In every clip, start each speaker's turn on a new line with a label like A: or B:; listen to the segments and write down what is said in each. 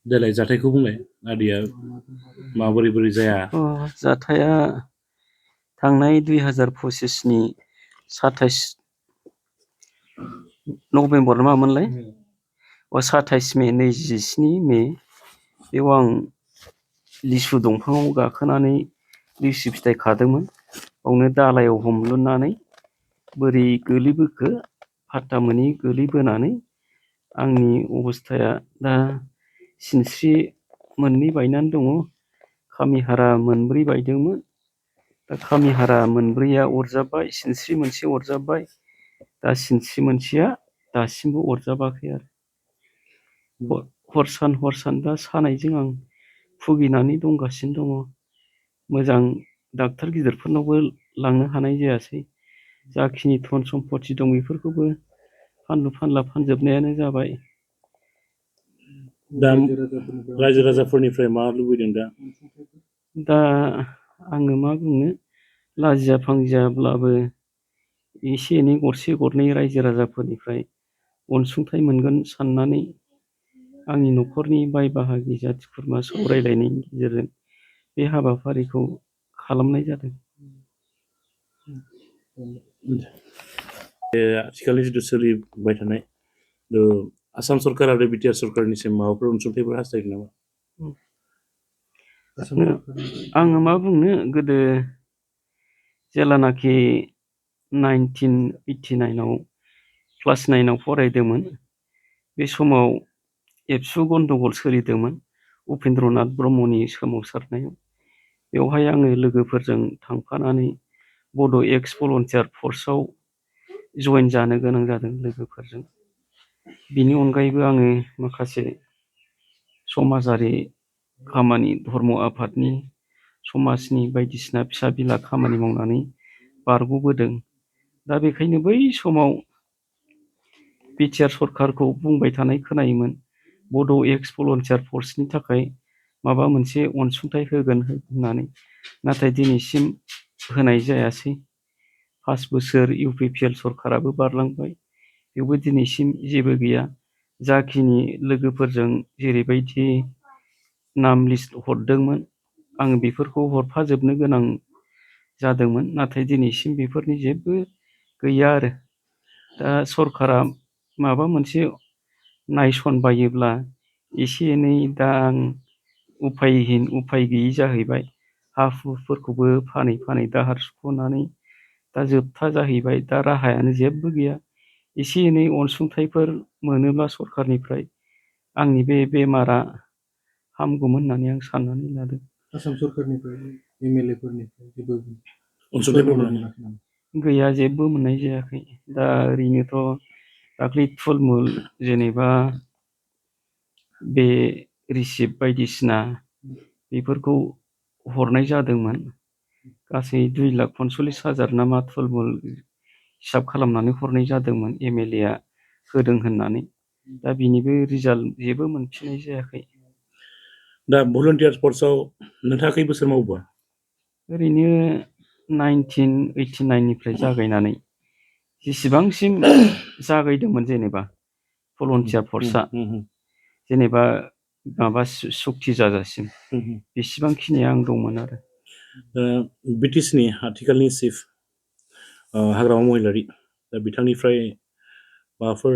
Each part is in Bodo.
A: देलाय जाथायखौ बुंलाय आदैया माबोरै बोरै जाया
B: जाथाया थांनाय 2025नि 27 नभेम्बर मामोनलाय 27 मे 27 मे बेयाव आं लिसु दंफाङाव गाखोनानै लिसु फिथाइ खादोंमोन। बावनो दालायाव हमलुनानै बोरै गोलैबोखो फात्ता मोनै गोलैबोनानै आंनि अबस्थाया दा सिनस्रि मोननै बायनानै दङ। खामिहारा मोनब्रै बायदोंमोन। दा खामिहारा मोनब्रैया अरजाबाय, सिनस्रि मोनसे अरजाबाय। दा सिनस्रि मोनसेया दासिमबो अरजाबाखै आरो। हर सान दा सानायजों आं भुगिनानै दंगासिनो दङ। मोजां डाक्टार गिदिरफोरनावबो लांनो हानाय जायासै। जाखिनि धन सम्पति दं बेफोरखौबो फानलु फानला फानजोबनायानो जाबाय।
A: दा रायजो राजाफोरनिफ्राय मा लुबैदों दा?
B: दा आङो मा बुंनो, लाजिया फांजियाब्लाबो एसे एनै गरसे गरनै रायजो राजाफोरनिफ्राय अनसुंथाइ मोनगोन साननानै आंनि न'खरनि बाय बाहागि जाथि खुरमा सावरायलायनायनि गेजेरजों बे हाबाफारिखौ खालामनाय जादों।
A: आथिखालनि जिथु सोलिबाय थानाय आसाम सरकार आरो बिटिआर सरकारनिसिम माबाफोर अनसुंथाइफोर हास्थायदों नामा?
B: आङो मा बुंनो, गोदो जेलानाखि 1989आव क्लास 9आव फरायदोंमोन, बे समाव एबसु गन्दगल सोलिदोंमोन उपेन्द्रनाथ ब्रह्मनि सोमावसारनायाव। बेवहाय आङो लोगोफोरजों थांफानानै बड' एक्स भलन्टियार फर्सआव जयेन जानो गोनां जादों लोगोफोरजों। बिनि अनगायैबो आङो माखासे समाजारि खामानि, धर्म आफादनि, समाजनि बायदिसिना फिसा बिला खामानि मावनानै बारग'बोदों। दा बेखायनो बै समाव बिटिआर सरकारखौ बुंबाय थानाय खोनायोमोन, बड' एक्स भलन्टियार फर्सनि थाखाय माबा मोनसे अनसुंथाइ होगोन होननानै। नाथाय दिनैसिम होनाय जायासै। 5 बोसोर इउपिपिएल सरकाराबो बारलांबाय, बेवबो दिनैसिम जेबो गैया। जाखिनि लोगोफोरजों जेरैबायदि नाम लिस्ट हरदोंमोन, आं बेफोरखौ हरफाजोबनो गोनां जादोंमोन। नाथाय दिनैसिम बेफोरनि जेबो गैया आरो। दा सरकारा माबा मोनसे नायसनबायोब्ला एसे एनै, दा आं उफाय गैयि जाहैबाय। हा हुफोरखौबो फानै फानै दाहार सुख'नानै दा जोबथा जाहैबाय। दा राहायानो जेबो गैया। एसे एनै अनसुंथाइफोर मोनोब्ला सरकारनिफ्राय आंनि बे बेमारा हामगौमोन होननानै आं साननानै लादों।
C: आसाम सरकारनिफ्राय एमएलए फोरनिफ्राय जेबो
A: अनसुंथाइफोर
B: गैया, जेबो मोननाय जायाखै। दा ओरैनोथ' दाख्लै थुलमुल जेनेबा बे रिसिप्ट बायदिसिना बेफोरखौ हरनाय जादोंमोन। गासै 2,45,000 नामा थुलमुल हिसाब खालामनानै हरनाय जादोंमोन एमएलएआ होदों होननानै। दा बिनिबो रिजाल्ट जेबो मोनफिननाय जायाखै।
A: दा भलन्टियार फर्सआव नोंथाङा खै बोसोर मावबोआ?
B: ओरैनो 1989निफ्राय जागायनानै जेसेबांसिम जागायदोंमोन, जेनेबा भलन्टियार फर्सआ जेनेबा माबा सुक्ति जाजासिम बेसेबांखिनिया आं दंमोन आरो।
A: बिटिसिनि आथिखालनि चिफ हाग्रामा महिलारि, दा बिथांनिफ्राय माबाफोर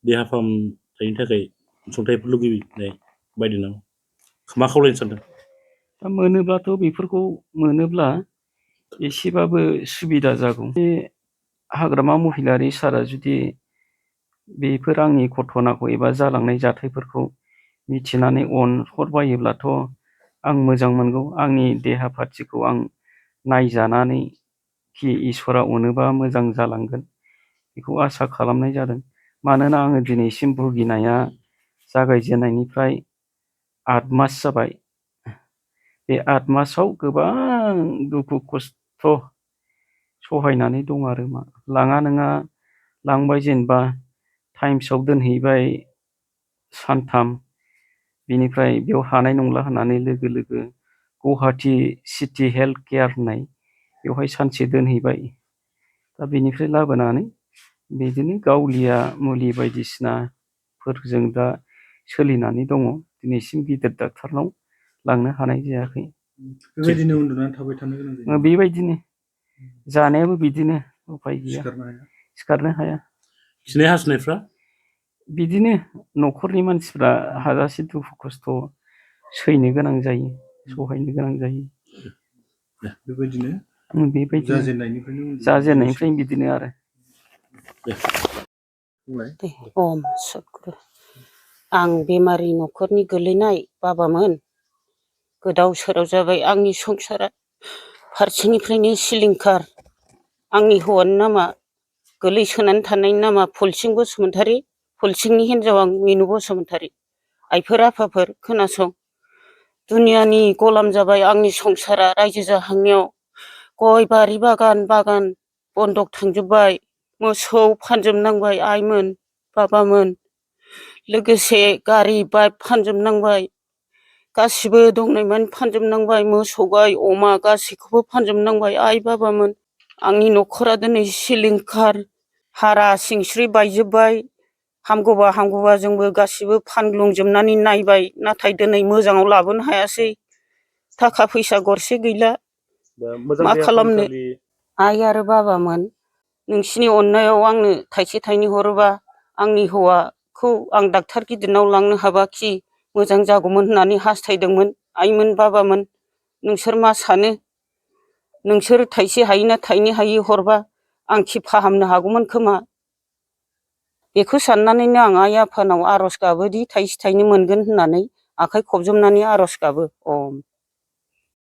A: देहा फाहामथायनि थाखाय अनसुंथाइफोर लुगैनाय बायदि नामा? मा खावलायनो सानदों?
B: दा मोनोब्लाथ' बेफोरखौ मोनोब्ला एसेबाबो सुबिदा जागौ। बे हाग्रामा महिलारि सारा जुदि बेफोर आंनि घटनाखौ एबा जालांनाय जाथायफोरखौ मिथिनानै अनहरबायोब्लाथ' आं मोजां मोनगौ। आंनि देहा पाथिखौ आं नायजानानै कि इसोरा अनोबा मोजां जालांगोन, बेखौ आसा खालामनाय जादों। मानोना आङो दिनैसिम भुगिनाया जागायजेननायनिफ्राय 8 मास जाबाय। बे 8 मासाव गोबां दुखु खस्थ' सहायनानै दं आरो। मा लाङा नोङा लांबाय, जेनेबा टाइम्सआव दोनहैबाय सानथाम, बिनिफ्राय बेयाव हानाय नंला होननानै लोगो लोगो गुवाहाटि सिटि हेल्थ केयार होननाय, बेवहाय सानसे दोनहैबाय। दा बेनिफ्राय लाबोनानै बिदिनो गावलिया मुलि बायदिसिनाफोरजों दा सोलिनानै दङ। दिनैसिम गिदिर डाक्टारनाव लांनो हानाय जायाखै।
C: बेबायदिनो उन्दुनानै थाबाय थानो गोनां जायो।
B: बेबायदिनो जानायाबो बिदिनो उफाय गैया,
C: सिखारनो हाया।
B: सिखारनो हाया।
A: खिनाय हासुनायफ्रा
B: बिदिनो न'खरनि मानसिफ्रा हाजासे दुखु खस्थ' सैनो गोनां जायो, सहायनो गोनां जायो।
C: बेबायदिनो
B: बेबायदिनो जाजेननायनिफ्रायनो बिदिनो आरो।
C: बुंलाय।
D: ओम सतगुरु आं बेमारि न'खरनि गोलैनाय बाबामोन। गोदाव सोराव जाबाय आंनि संसारा फारसेनिफ्रायनो सिलिंखार। आंनि हौवानि नामा गोलैसोनानै थानायनि नामा फुलसिं बसुमतारी, फुलसिंनि हिनजाव आं मिनु बसुमतारी। आइफोर आफाफोर खोनासं, दुनियानि गलाम जाबाय आंनि संसारा रायजो जाहांनायाव। गय बारि बागान बन्दक थांजोब्बाय, मोसौ फानजोबनांबाय आइमोन बाबामोन, लोगोसे गारि बाइक फानजोबनांबाय, गासिबो दंनायमोन फानजोबनांबाय, मोसौ गाय अमा गासैखौबो फानजोबनांबाय आइ बाबामोन। आंनि न'खरा दिनै सिलिंखार, हारा सिंस्रि बायजोब्बाय। हामगौबा जोंबो गासिबो फानग्लुंजोबनानै नायबाय, नाथाय दिनै मोजाङाव लाबोनो हायासै। थाखा फैसा गरसे गैला, मा खालामनो। आइ आरो बाबामोन, नोंसिनि अननायाव आंनो थाइसे थाइनै हरोबा आंनि हौवाखौ आं डाक्टार गिदिरनाव लांनो हाबाखि मोजां जागौमोन होननानै हास्थायदोंमोन। आइमोन बाबामोन, नोंसोर मा सानो? नोंसोर थाइसे हायो ना थाइनै हायो हरबा आं खि फाहामनो हागौमोन खोमा। बेखौ साननानैनो आं आइ आफानाव आर'ज गाबोदि थाइसे थाइनै मोनगोन होननानै आखाइ खबजोबनानै आर'ज गाबो। अम